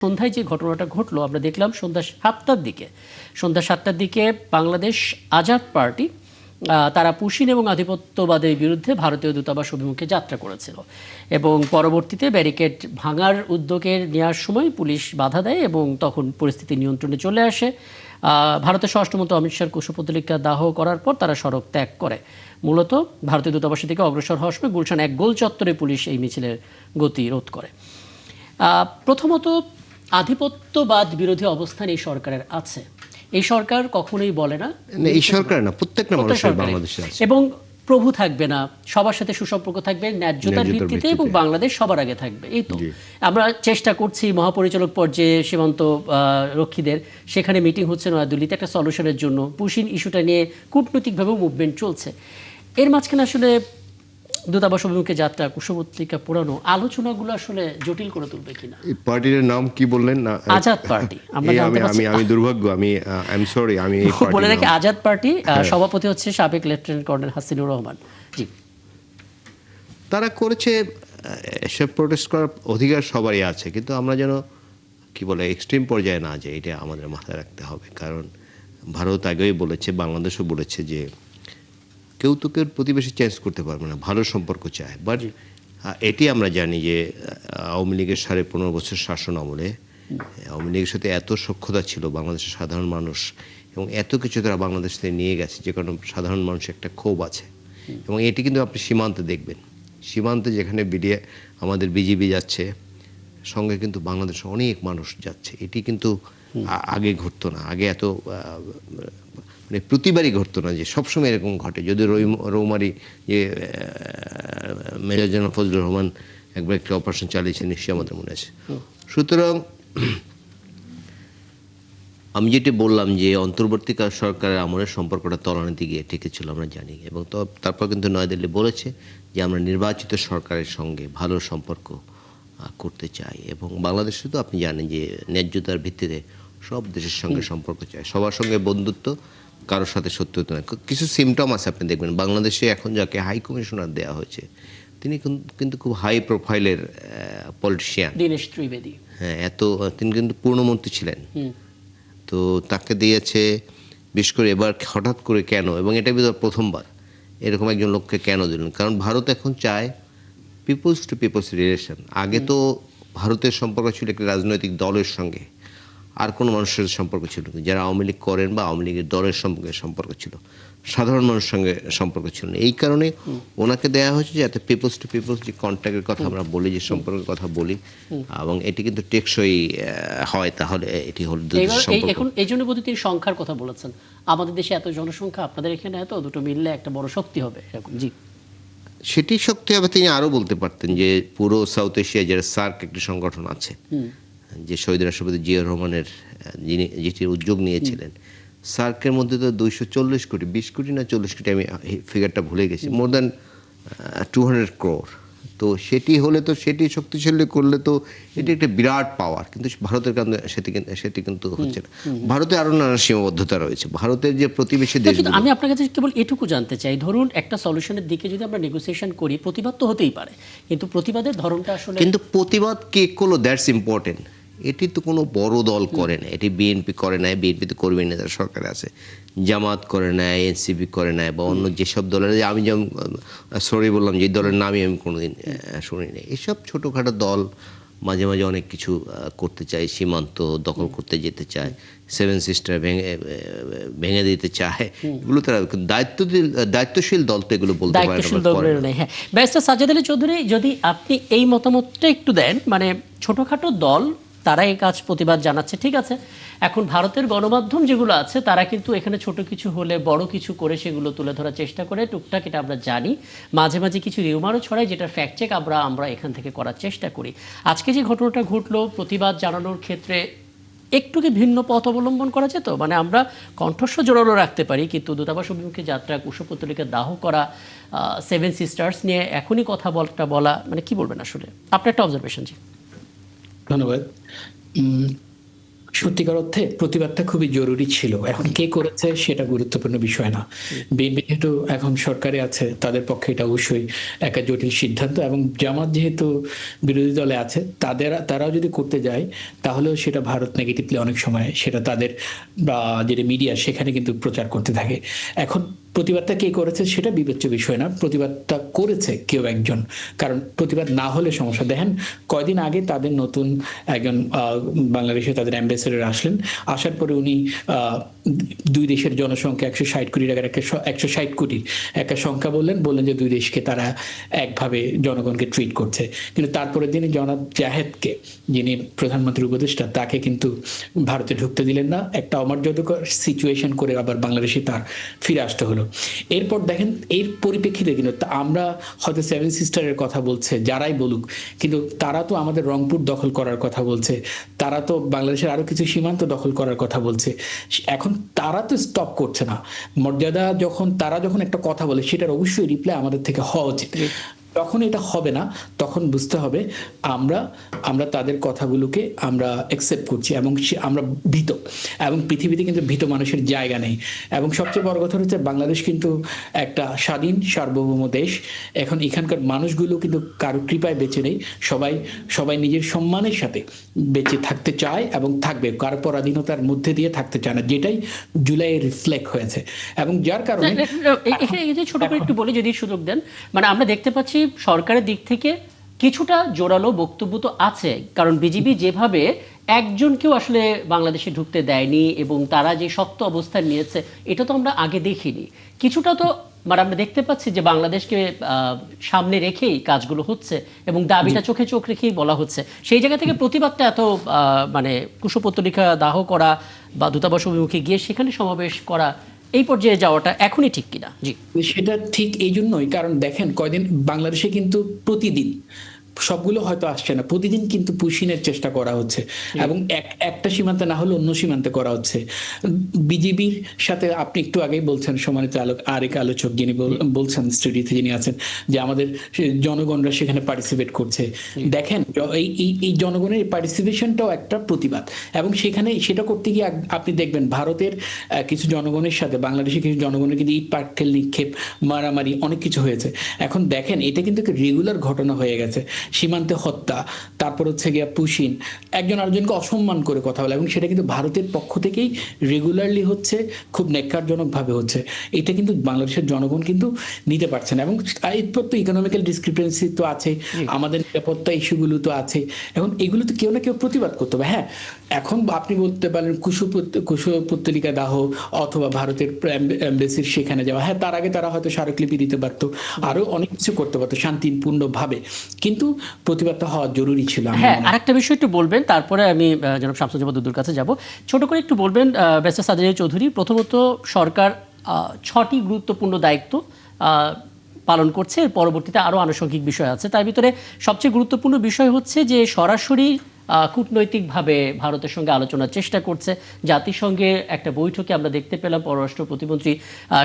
সন্ধ্যায় যে ঘটনাটা ঘটলো আমরা দেখলাম সন্ধ্যা 7টার দিকে বাংলাদেশ আজাদ পার্টি তারা পুশিন এবং আধিপত্যবাদের বিরুদ্ধে ভারতীয় দূতাবাস অভিমুখে যাত্রা করেছিল এবং পরবর্তীতে ব্যারিকেড ভাঙার উদ্যোগে নেওয়ার সময় পুলিশ বাধা দেয় এবং তখন পরিস্থিতি নিয়ন্ত্রণে চলে আসে। ভারতের স্বরাষ্ট্রমন্ত্রী অমিত শাহর কুশপুতলিকা দাহ করার পর তারা সড়ক ত্যাগ করে। মূলত ভারতীয় দূতাবাসের দিকে অগ্রসর হওয়ার সময় গুলশান এক গোল চত্বরে পুলিশ এই মিছিলের গতি রোধ করে। প্রথমত আধিপত্যবাদ বিরোধী অবস্থান এই সরকারের আছে। এই সরকার কখনোই বলে না, এই সরকার না, প্রত্যেকটা মানুষের বাংলাদেশে আছে এবং প্রভু থাকবে না, সবার সাথে সুসম্পর্ক থাকবে ন্যায্যতার ভিত্তিতে এবং বাংলাদেশ সবার আগে থাকবে। এই তো আমরা চেষ্টা করছি মহাপরিচালক পর্যায়ে সীমান্ত রক্ষীদের সেখানে মিটিং হচ্ছে নয়াদিল্লিতে একটা সলিউশনের জন্য। পুশিন ইস্যুটা নিয়ে কূটনৈতিকভাবে মুভমেন্ট চলছে। এর মাঝখানে আসলে দূতাবাস অভিমুখে যাত্রা, কুশপুতলিকা পোড়ানো আলোচনাগুলো আসলে জটিল করে তুলবে কিনা। এই পার্টির নাম কি বললেন? না, আজাদ পার্টি। আমি দুর্ভাগ্য, আমি সরি, আমি বলে রাখি আজাদ পার্টি। সভাপতি হচ্ছে সাবেক লেফটেন্যান্ট কর্নেল হাসিনুর রহমান। জি, তারা করেছে, এসব প্রোটেস্ট করার অধিকার সবারই আছে, কিন্তু আমরা যেন কি বলে এক্সট্রিম পর্যায়ে না যাই, এটা আমাদের মাথায় রাখতে হবে। কারণ ভারত আগেই বলেছে, বাংলাদেশও বলেছে যে কেউ তো কেউ প্রতিবেশী চেঞ্জ করতে পারবে না, ভালো সম্পর্ক চায়। বাট এটি আমরা জানি যে আওয়ামী লীগের 15.5 বছর শাসন আমলে আওয়ামী লীগের সাথে এত সখ্যতা ছিল বাংলাদেশের সাধারণ মানুষ, এবং এত কিছু তারা বাংলাদেশ থেকে নিয়ে গেছে যে কারণে সাধারণ মানুষের একটা ক্ষোভ আছে। এবং এটি কিন্তু আপনি সীমান্তে দেখবেন, সীমান্তে যেখানে আমাদের বিজিবি যাচ্ছে, সঙ্গে কিন্তু বাংলাদেশের অনেক মানুষ যাচ্ছে। এটি কিন্তু আগে ঘটতো না, আগে এত মানে প্রতিবারই ঘটতো না যে সবসময় এরকম ঘটে। যদি রৌমারি যে মেজর জেনারেল ফজলুর রহমান একবার একটা অপারেশন চালিয়েছেন, নিশ্চয়ই আমাদের মনে আছে। সুতরাং আমি যেটি বললাম যে অন্তর্বর্তীকাল সরকারের আমলের সম্পর্কটা তলানিতে গিয়ে ঠেকেছিল আমরা জানি, এবং তারপর কিন্তু নয়াদিল্লি বলেছে যে আমরা নির্বাচিত সরকারের সঙ্গে ভালো সম্পর্ক করতে চাই। এবং বাংলাদেশে তো আপনি জানেন যে ন্যায্যতার ভিত্তিতে সব দেশের সঙ্গে সম্পর্ক চায়, সবার সঙ্গে বন্ধুত্ব, কারোর সাথে সত্যতা নয়। কিছু সিমটম আছে আপনি দেখবেন বাংলাদেশে এখন যাকে হাই কমিশনার দেওয়া হয়েছে তিনি কিন্তু খুব হাই প্রোফাইলের পলিটিশিয়ান, দীনেশ ত্রিবেদী। হ্যাঁ, তিনি কিন্তু পূর্ণমন্ত্রী ছিলেন। তো তাকে দিয়েছে, বিশেষ করে এবার হঠাৎ করে কেন, এবং এটা প্রথমবার এরকম একজন লোককে কেন দিলেন? কারণ ভারত এখন চায় পিপলস টু পিপলস রিলেশন। আগে তো ভারতের সম্পর্ক ছিল একটি রাজনৈতিক দলের সঙ্গে, আর কোনো মানুষের সম্পর্ক ছিল না। যারা আওয়ামী লীগ করেন বা আওয়ামী লীগের দলের সঙ্গে সম্পর্ক ছিল, সাধারণ মানুষের সঙ্গে সম্পর্ক ছিল না। এই কারণে ওনাকে দেওয়া হয়েছে যে এত পিপলস টু পিপলস যে কন্ট্যাক্টের কথা আমরা বলি, যে সম্পর্কের কথা বলি, এবং এটি কিন্তু টেকসই হয়, তাহলে এটি হল এখন এই জন্য বোধহয় তিনি সংখ্যার কথা বলেছেন, আমাদের দেশে এত জনসংখ্যা, আপনাদের এখানে এত, দুটো মিললে একটা বড় শক্তি হবে এরকম। জি, সেটি শক্তি হবে। তিনি আরও বলতে পারতেন যে পুরো সাউথ এশিয়া যারা সার্ক একটি সংগঠন আছে, যে শহীদ রাষ্ট্রপতি জিয়া রহমানের যেটির উদ্যোগ নিয়েছিলেন, সার্কের মধ্যে তো 240 কোটি, 20 কোটি না 40 কোটি, আমি ফিগারটা ভুলে গেছি, মোর দ্যান 200 crore। তো সেটি হলে তো, সেটি শক্তিশালী করলে তো এটি একটা বিরাট পাওয়ার। কিন্তু ভারতের কারণে সেটি কিন্তু হচ্ছে না। ভারতে আরও নানা সীমাবদ্ধতা রয়েছে, ভারতের যে প্রতিবেশী দেশ। আমি আপনার কাছে কেবল এটুকু জানতে চাই, ধরুন একটা সলিউশনের দিকে যদি আমরা নেগোসিয়েশন করি, প্রতিবাদ তো হতেই পারে, কিন্তু প্রতিবাদের ধরনটা আসলে, কিন্তু প্রতিবাদ কে করলো, দ্যাটস ইম্পর্টেন্ট। এটি তো কোনো বড় দল করে না, এটি বিএনপি করে নেয়, বিএনপি তো করবেই না, তারা সরকারে আছে। জামাত করে নেয়, এনসিপি করে নেয়, বা অন্য যেসব দলের, আমি যেমন সরি বললাম যে দলের নামই আমি কোনোদিন শুনিনি। এসব ছোটোখাটো দল মাঝে মাঝে অনেক কিছু করতে চায়, সীমান্ত দখল করতে যেতে চায়, 7 সিস্টার ভেঙে দিতে চায়, এগুলো তারা দায়িত্বশীল দল তো এগুলো বলতে পারে না। হ্যাঁ, ব্যারিস্টার সাজ্জাদ আলী চৌধুরী, যদি আপনি এই মতামতটা একটু দেন, মানে ছোটোখাটো দল তারা এই কাজ প্রতিবাদ জানাচ্ছে, ঠিক আছে। এখন ভারতের গণমাধ্যম যেগুলো আছে তারা কিন্তু এখানে ছোট কিছু হলে বড় কিছু করে সেগুলো তুলে ধরার চেষ্টা করে, টুকটাক, এটা আমরা জানি। মাঝে মাঝে কিছু রিউমারও ছড়ায়, যেটার ফ্যাক্ট চেক আমরা এখান থেকে করার চেষ্টা করি। আজকে যে ঘটনাটা ঘটলো, প্রতিবাদ জানানোর ক্ষেত্রে একটু কি ভিন্ন পথ অবলম্বন করা যেত? মানে আমরা কণ্ঠস্বর জোরালো রাখতে পারি, কিন্তু দূতাবাস অভিমুখে যাত্রা, কুশপুতলিকা দাহ করা, 7 সিস্টার্স নিয়ে এখনই কথা বলা, মানে কি বলবেন আসলে? আপনার একটা অবজারভেশন। জি, ধন্যবাদ। সত্যিকার অর্থে প্রতিবাদটা খুবই জরুরি ছিল। এখন কে করেছে সেটা গুরুত্বপূর্ণ বিষয় না। বিএনপি যেহেতু এখন সরকারে আছে, তাদের পক্ষে এটা অবশ্যই একটা জটিল সিদ্ধান্ত, এবং জামাত যেহেতু বিরোধী দলে আছে, তারাও যদি করতে যায় তাহলেও সেটা ভারত নেগেটিভলি অনেক সময় সেটা তাদের বা যেটা মিডিয়া সেখানে কিন্তু প্রচার করতে থাকে। এখন প্রতিবাদটা কে করেছে সেটা বিবেচ্য বিষয় না, প্রতিবাদটা করেছে কেউ একজন। কারণ প্রতিবাদ না হলে সমস্যা। দেখেন কয়দিন আগে তাদের নতুন একজন বাংলাদেশে তাদের অ্যাম্বাসেডর আসলেন, আসার পরে উনি দুই দেশের জনসংখ্যা 160 কোটি টাকার একটা 160 কোটির একটা সংখ্যা বললেন যে দুই দেশকে তারা একভাবে জনগণকে ট্রিট করছে। কিন্তু তারপরের দিনে জনাব জাহেদকে, যিনি প্রধানমন্ত্রীর উপদেষ্টা, তাকে কিন্তু ভারতে ঢুকতে দিলেন না, একটা অমর্যাদাকর সিচুয়েশন করে আবার বাংলাদেশে তার ফিরে আসতে হলো। এরপর দেখেন এর পরিপ্রেক্ষিতে কিন্তু আমরা হয়তো সেভেন সিস্টারের কথা বলছে যারাই বলুক, কিন্তু তারা তো আমাদের রংপুর দখল করার কথা বলছে, তারা তো বাংলাদেশের আরো কিছু সীমান্ত দখল করার কথা বলছে। এখন তারা তো স্টপ করছে না। মর্যাদা তারা যখন একটা কথা বলে সেটার অবশ্যই রিপ্লাই আমাদের থেকে হওয়া উচিত। যখন এটা হবে না তখন বুঝতে হবে আমরা তাদের কথাগুলোকে আমরা অ্যাকসেপ্ট করছি এবং আমরা ভীত, এবং পৃথিবীতে কিন্তু ভীত মানুষের জায়গা নেই। এবং সবচেয়ে বড় কথা হচ্ছে বাংলাদেশ কিন্তু একটা স্বাধীন সার্বভৌম দেশ। এখন এখানকার মানুষগুলো কিন্তু কারো কৃপায় বেঁচে নেই, সবাই নিজের সম্মানের সাথে বেঁচে থাকতে চায় এবং থাকবে, কার পরাধীনতার মধ্যে দিয়ে থাকতে চায় না, যেটাই জুলাইয়ে রিফ্লেক্ট হয়েছে। এবং যার কারণে এখানে এই যে ছোট করে একটু বলে যদি সুযোগ দেন, মানে আমরা দেখতে পাচ্ছি সরকারের দিক থেকে কিছুটা জোরালো বক্তব্য তো আছে, কারণ বিজিবি যেভাবে একজনকেও আসলে বাংলাদেশে ঢুকতে দেয়নি এবং তারা যে শক্ত অবস্থান নিয়েছে এটা তো আমরা আগে দেখিনি। কিছুটা তো মানে আমরা দেখতে পাচ্ছি যে বাংলাদেশকে সামনে রেখেই কাজগুলো হচ্ছে এবং দাবিটা চোখে চোখ রেখেই বলা হচ্ছে। সেই জায়গা থেকে প্রতিবাদটা এত মানে কুশপুত্তলিকা দাহ করা বা দূতাবাস অভিমুখে গিয়ে সেখানে সমাবেশ করা, এই পর্যায়ে যাওয়াটা এখনই ঠিক কিনা? জি, সেটা ঠিক এই জন্যই, কারণ দেখেন কয়দিন বাংলাদেশে কিন্তু প্রতিদিন, সবগুলো হয়তো আসছে না, প্রতিদিন কিন্তু পুশিনের চেষ্টা করা হচ্ছে, এবং একটা সীমান্তে না হলে অন্য সীমান্তে করা হচ্ছে। বিজিবির সাথে আপনি একটু আগেই বলছেন, সম্মানিত আরেক আলোচক যিনি বলছেন স্টুডিওতে যিনি আছেন, যে আমাদের জনগণরা সেখানে পার্টিসিপেট করছে। দেখেন এই জনগণের পার্টিসিপেশনটাও একটা প্রতিবাদ, এবং সেটা করতে গিয়ে আপনি দেখবেন ভারতের কিছু জনগণের সাথে বাংলাদেশের কিছু জনগণের কিন্তু ইট পাটকেল নিক্ষেপ, মারামারি, অনেক কিছু হয়েছে। এখন দেখেন এটা কিন্তু রেগুলার ঘটনা হয়ে গেছে। সীমান্তে হত্যা, তারপর হচ্ছে গিয়া পুশিন, একজন আরেকজনকে অসম্মান করে কথা বলা, এবং সেটা কিন্তু ভারতের পক্ষ থেকেই রেগুলারলি হচ্ছে, খুব ন্যাক্কারজনকভাবে হচ্ছে। এটা কিন্তু বাংলাদেশের জনগণ কিন্তু নিতে পারছে না। এবং এরপর তো ইকোনমিক্যাল ডিসক্রিপেন্সি তো আছে, আমাদের নিরাপত্তা ইস্যুগুলো তো আছে। এখন এগুলো তো কেউ না কেউ প্রতিবাদ করতে হবে। হ্যাঁ, এখন আপনি বলতে পারেন কুশপুত্তলিকা দাহ অথবা ভারতের এমবেসির সেখানে যাওয়া, হ্যাঁ তার আগে তারা হয়তো স্মারকলিপি দিতে পারতো, আরো অনেক কিছু করতে পারতো শান্তিপূর্ণ ভাবে, কিন্তু প্রতিবাদটা হওয়া জরুরি ছিল। হ্যাঁ, আরেকটা বিষয় একটু বলবেন, তারপরে আমি জনাব শামসুজ্জামান দুদুর কাছে যাব। ছোট করে একটু বলবেন ব্যারিস্টার সাদেক আলী চৌধুরী, প্রথমত সরকার 6টি গুরুত্বপূর্ণ দায়িত্ব পালন করছে, এর পরবর্তীতে আরও আনুষঙ্গিক বিষয় আছে। তার ভিতরে সবচেয়ে গুরুত্বপূর্ণ বিষয় হচ্ছে যে সরাসরি কূটনৈতিকভাবে ভারতের সঙ্গে আলোচনার চেষ্টা করছে। জাতিসংঘের একটা বৈঠকে আমরা দেখতে পেলাম পররাষ্ট্র প্রতিমন্ত্রী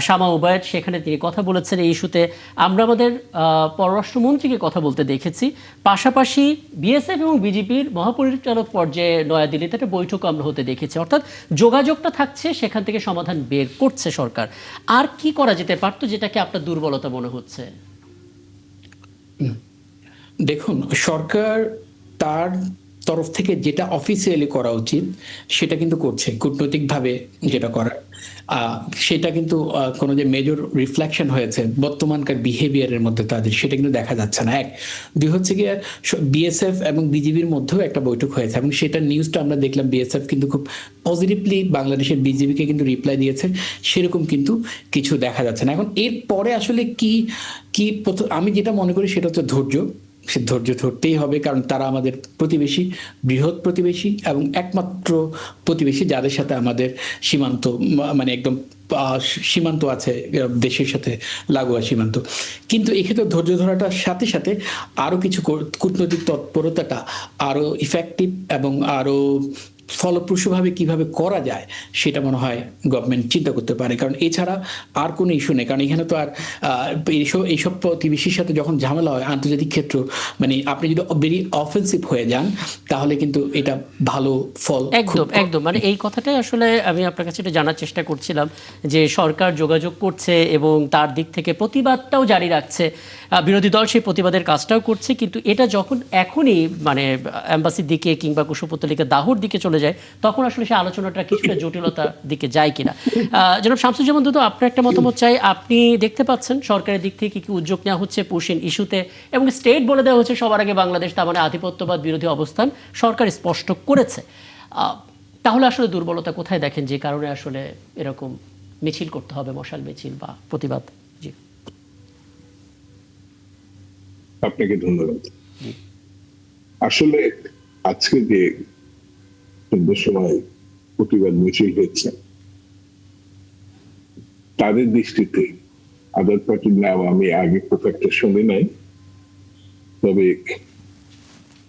শামা ওবায়েদ, সেখানে তিনি কথা বলেছেন এই ইস্যুতে। আমরা আমাদের পররাষ্ট্রমন্ত্রীকে কথা বলতে দেখেছি। পাশাপাশি বিএসএফ এবং বিজেপির মহাপরিচালক পর্যায়ে নয়াদিল্লিতে একটা বৈঠকও আমরা হতে দেখেছি। অর্থাৎ যোগাযোগটা থাকছে, সেখান থেকে সমাধান বের করছে সরকার। আর কি করা যেতে পারতো যেটাকে আপনার দুর্বলতা মনে হচ্ছে? দেখুন, সরকার তার তরফ থেকে যেটা অফিসিয়ালি করা উচিত সেটা কিন্তু করছে, কূটনৈতিকভাবে যেটা করার, সেটা কিন্তু কোনো যে মেজর রিফ্লেকশন হয়েছে বর্তমানকার বিহেভিয়ারের মধ্যে তাদের, সেটা কিন্তু দেখা যাচ্ছে না। এক, দুই হচ্ছে গিয়ে বিএসএফ এবং বিজিবির মধ্যেও একটা বৈঠক হয়েছে, এবং সেটার নিউজটা আমরা দেখলাম, বিএসএফ কিন্তু খুব পজিটিভলি বাংলাদেশের বিজিবিকে কিন্তু রিপ্লাই দিয়েছে, সেরকম কিন্তু কিছু দেখা যাচ্ছে না। এখন এর পরে আসলে কি আমি যেটা মনে করি সেটা হচ্ছে ধৈর্য। সে ধৈর্য ধরতেই হবে, কারণ তারা আমাদের প্রতিবেশী, বৃহৎ প্রতিবেশী এবং একমাত্র প্রতিবেশী যাদের সাথে আমাদের সীমান্ত, মানে একদম সীমান্ত আছে, দেশের সাথে লাগোয়া সীমান্ত। কিন্তু এক্ষেত্রে ধৈর্য ধরাটার সাথে সাথে আরো কিছু কূটনৈতিক তৎপরতাটা আরো ইফেক্টিভ এবং আরো ফলপ্রসূভাবে কিভাবে করা যায় সেটা মনে হয় গভর্নমেন্ট চিন্তা করতে পারে, কারণ এছাড়া আর কোনো ইস্যু নেই। কারণ এখানে তো আর এইসব প্রতিবেশীর সাথে যখন ঝামেলা হয় আন্তর্জাতিক ক্ষেত্র, মানে আপনি যদি ভেরি অফেন্সিভ হয়ে যান তাহলে কিন্তু এটা ভালো ফল একদম একদম, মানে এই কথাটাই আসলে আমি আপনার কাছে একটু জানার চেষ্টা করছিলাম যে সরকার যোগাযোগ করছে এবং তার দিক থেকে প্রতিবাদটাও জারি রাখছে, বিরোধী দল সেই প্রতিবাদের কাজটাও করছে, কিন্তু এটা যখন এখনই মানে অ্যাম্বাসির দিকে কিংবা কুশপুত্তলিকা দাহর দিকে চলে যায় তখন আসলে সেই আলোচনাটা কিছুটা জটিলতার দিকে যায় কিনা। জনাব শামসুজ্জামান দুদু, আপনার একটা মতামত চাই। আপনি দেখতে পাচ্ছেন সরকারের দিক থেকে কি উদ্যোগ নেওয়া হচ্ছে পুশিন ইস্যুতে, এবং স্টেট বলে দেওয়া হচ্ছে সবার আগে বাংলাদেশ, তার মানে আধিপত্যবাদ বিরোধী অবস্থান সরকার স্পষ্ট করেছে। তাহলে আসলে দুর্বলতা কোথায় দেখেন যে কারণে আসলে এরকম মিছিল করতে হবে, মশাল মিছিল বা প্রতিবাদ? জি, আপনাকে ধন্যবাদ। আসলে আজকে যে সন্ধ্যার সময় প্রতিবাদ মিছিল হচ্ছে, তাদের দৃষ্টিতে আজাদ পার্টির নাম আমি আগে খুব একটা শুনি নাই, তবে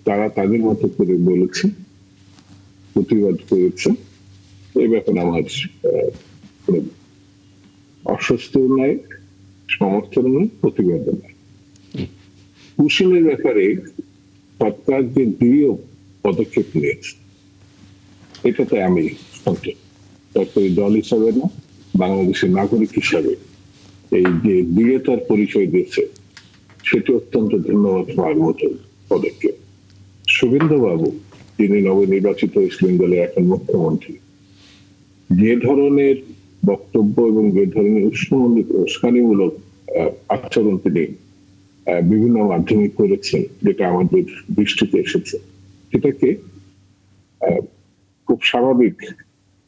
তারা তাদের মতো করে বলেছে, প্রতিবাদ করেছে। এই ব্যাপারে আমার অস্বস্ত নয়, সমর্থন নয়, প্রতিবাদ নয়। পুশিনের ব্যাপারে সরকার যে দৃঢ় পদক্ষেপ নিয়েছে এটাতে আমি সন্তুষ্ট। সরকারি দল হিসাবে না, বাংলাদেশের নাগরিক হিসাবে এই যে দৃঢ়তার পরিচয় দিয়েছে সেটি অত্যন্ত ধন্যবাদ পাওয়ার মতো পদক্ষেপ। শুভেন্দু বাবু, যিনি নবনির্বাচিত ওয়েস্ট বেঙ্গলের এখন মুখ্যমন্ত্রী, যে ধরনের বক্তব্য এবং যে ধরনের উস্কানিমূলক আচরণ তিনি বিভিন্ন মাধ্যমে করেছেন, যেটা আমাদের দৃষ্টিতে এসেছে, সেটাকে খুব স্বাভাবিক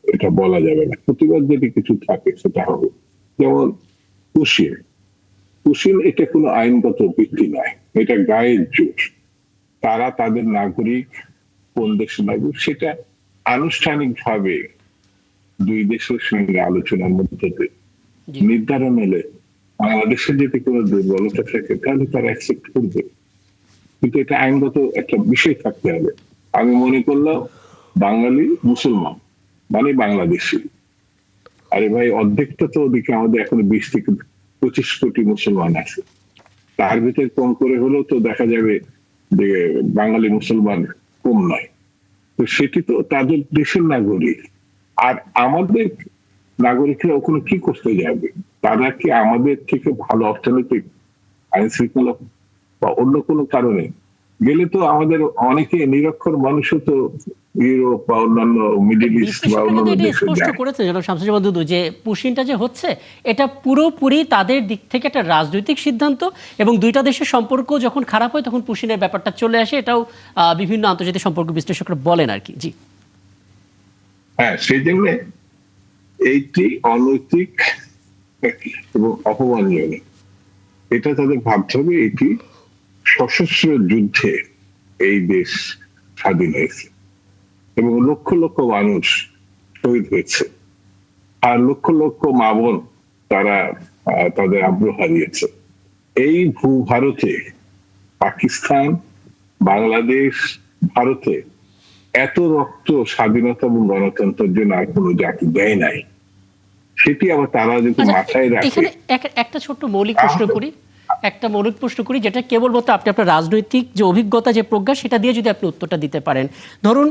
এটা বলা যাবে না। প্রতিবাদ যদি কিছু থাকে সেটা হবে। যেমন কুশিন এটা কোনো আইনগত ভিত্তি নয়, এটা গায়ের জোর। তারা তাদের নাগরিক, কোন দেশের নাগরিক সেটা আনুষ্ঠানিক ভাবে দুই দেশের সঙ্গে আলোচনার মধ্যে নির্ধারণ হলে বাংলাদেশের যদি কোনো দুর্বলতা থাকে তাহলে তারা অ্যাকসেপ্ট করবে, কিন্তু এটা আইনগত একটা বিষয় থাকতে হবে। আমি মনে করলাম বাঙালি মুসলমান মানে বাংলাদেশি, আরে ভাই অর্ধেকটা তো ওদিকে আমাদের এখন 20 থেকে 25 কোটি মুসলমান আছে, তার ভিতরে কম করে হলেও তো দেখা যাবে যে বাঙালি মুসলমান কম নয়। তো সেটি তো তাদের দেশের নাগরিক। আর আমাদের নাগরিকরা ওখানে কি করতে যাবে? তারা কি আমাদের থেকে ভালো অর্থনৈতিক, আইন শৃঙ্খলা বা অন্য কোনো কারণে গেলে? তো আমাদের অনেকে নিরক্ষর মানুষও তো ইউরোপ বা অন্যান্য মিডল ইস্ট বা বিশ্লেষকরা অন্যান্য কিন্তু এটা দেশে স্পষ্ট যায়। করেছে জনাব শামসুজ্জামান দুদু যে পুশিনটা যে হচ্ছে এটা পুরোপুরি তাদের দিক থেকে একটা রাজনৈতিক সিদ্ধান্ত, এবং দুইটা দেশের সম্পর্ক যখন খারাপ হয় তখন পুশিনের ব্যাপারটা চলে আসে, এটাও বিভিন্ন আন্তর্জাতিক সম্পর্ক বিশ্লেষকরা বলেন আর কি। জি, হ্যাঁ, সেই জন্য এইটি অনৈতিক এবং অপমানজনক। এটা তাদের ভাবতে হবে এটি সশস্ত্র যুদ্ধে এই দেশ স্বাধীন হয়েছে এবং লক্ষ লক্ষ মানুষ শহীদ হয়েছে, আর লক্ষ লক্ষ মা বোন তারা তাদের আগ্রহ হারিয়েছে। এই ভারতে, পাকিস্তান, বাংলাদেশ, ভারতে এত রক্ত স্বাধীনতা এবং গণতন্ত্রের জন্য আর কোনো জাতি দেয় নাই। সেটি আবার তারা যদি মাথায় রাখে। এখানে একটা ছোট্ট মৌলিক প্রশ্ন করি, যেটা কেবলমাত্র আপনি আপনার রাজনৈতিক যে অভিজ্ঞতা, যে প্রজ্ঞা, সেটা দিয়ে যদি আপনি উত্তরটা দিতে পারেন। ধরুন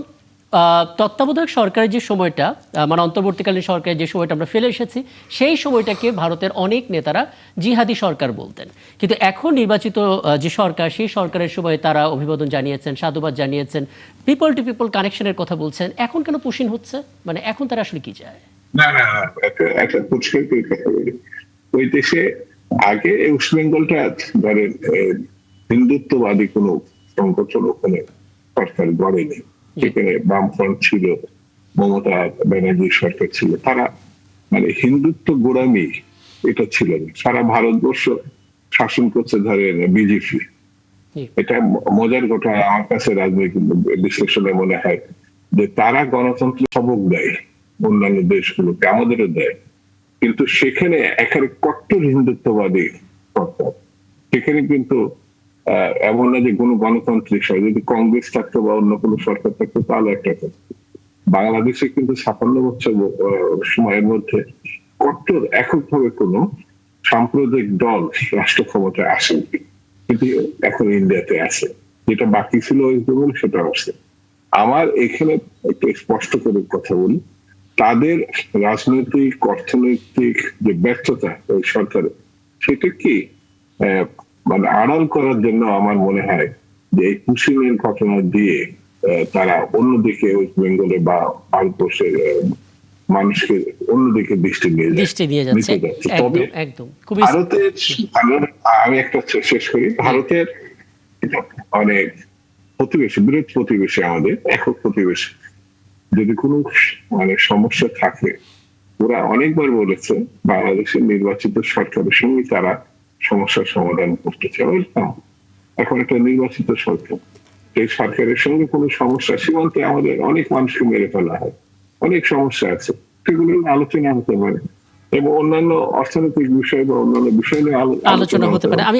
তত্ত্বাবধায়ক সরকারের যে সময়টা, মানে অন্তর্বর্তীকালীন সরকারের যে সময়টা আমরা ফেলে এসেছি, সেই সময়টাকে ভারতের অনেক নেতারা জিহাদি সরকার বলতেন, কিন্তু এখন নির্বাচিত যে সরকার, সেই সরকারের সময় তারা অভিবাদন জানিয়েছেন, সাধুবাদ জানিয়েছেন, পিপল টু পিপল কানেকশনের কথা বলছেন। এখন কেন পুশিন হচ্ছে? মানে এখন তারা আসলে কি চায়? না না, একটা পরিষ্কার করে কথা বলি। ওই দেশে আগে ওয়েস্ট বেঙ্গলটা ধরেন হিন্দুত্ববাদী কোনো সংগঠন ওখানে সরকার গড়েনি, যেখানে বামফ্রন্ট ছিল, মমতা ব্যানার্জির সরকার ছিল, তারা মানে হিন্দুত্ব গোড়ামি এটা ছিল না। সারা ভারতবর্ষ শাসন করছে ধরেন বিজেপি। এটা মজার ঘটনা আমার কাছে রাজনৈতিক বিশ্লেষণে মনে হয় যে তারা গণতন্ত্র সবক দেয় অন্যান্য দেশগুলোকে, আমাদেরও দেয়, কিন্তু সেখানে একেবারে কট্টর হিন্দুত্ববাদী সরকার। সেখানে কিন্তু এমন না যে কোনো গণতান্ত্রিক সরকার, যদি কংগ্রেস থাকতো বা অন্য কোনো সরকার থাকতো তাহলে একটা কথা, বাংলাদেশে কিন্তু 56 বছর সময়ের মধ্যে কট্টর এককভাবে কোনো সাম্প্রদায়িক দল রাষ্ট্র ক্ষমতায় আসেনি, কিন্তু এখন ইন্ডিয়াতে আছে। যেটা বাকি ছিল ওই জন্য সেটা আছে। আমার এখানে একটু স্পষ্ট করে কথা বলি, তাদের রাজনৈতিক অর্থনৈতিক যে ব্যর্থতা ওই সরকারের, সেটা কি মানে আড়াল করার জন্য আমার মনে হয় যে এই কুশিনের ঘটনা দিয়ে তারা অন্যদিকে ওয়েস্ট বেঙ্গলে বা ভারতবর্ষের মানুষকে অন্যদিকে দৃষ্টি নিয়ে দৃষ্টি নিয়ে যাচ্ছে। নিতে যাচ্ছে। তবে একদম একদম খুবই ভারতের, আমি একটা শেষ করি, ভারতের অনেক প্রতিবেশী, বৃহৎ প্রতিবেশী, আমাদের একক প্রতিবেশী, যদি কোনো মানে সমস্যা থাকে ওরা অনেকবার বলেছে বাংলাদেশের নির্বাচিত সরকারের সঙ্গে তারা সমস্যার সমাধান করতে চায়। এখন একটা নির্বাচিত সরকার, এই সরকারের সঙ্গে কোনো সমস্যা, সীমান্তে আমাদের অনেক মানুষকে মেরে ফেলা হয়, অনেক সমস্যা আছে, সেগুলো নিয়ে আলোচনা হতে পারে এবং অন্যান্য অর্থনৈতিক বিষয় বা অন্যান্য বিষয় নিয়ে আলোচনা হতে পারে। আমি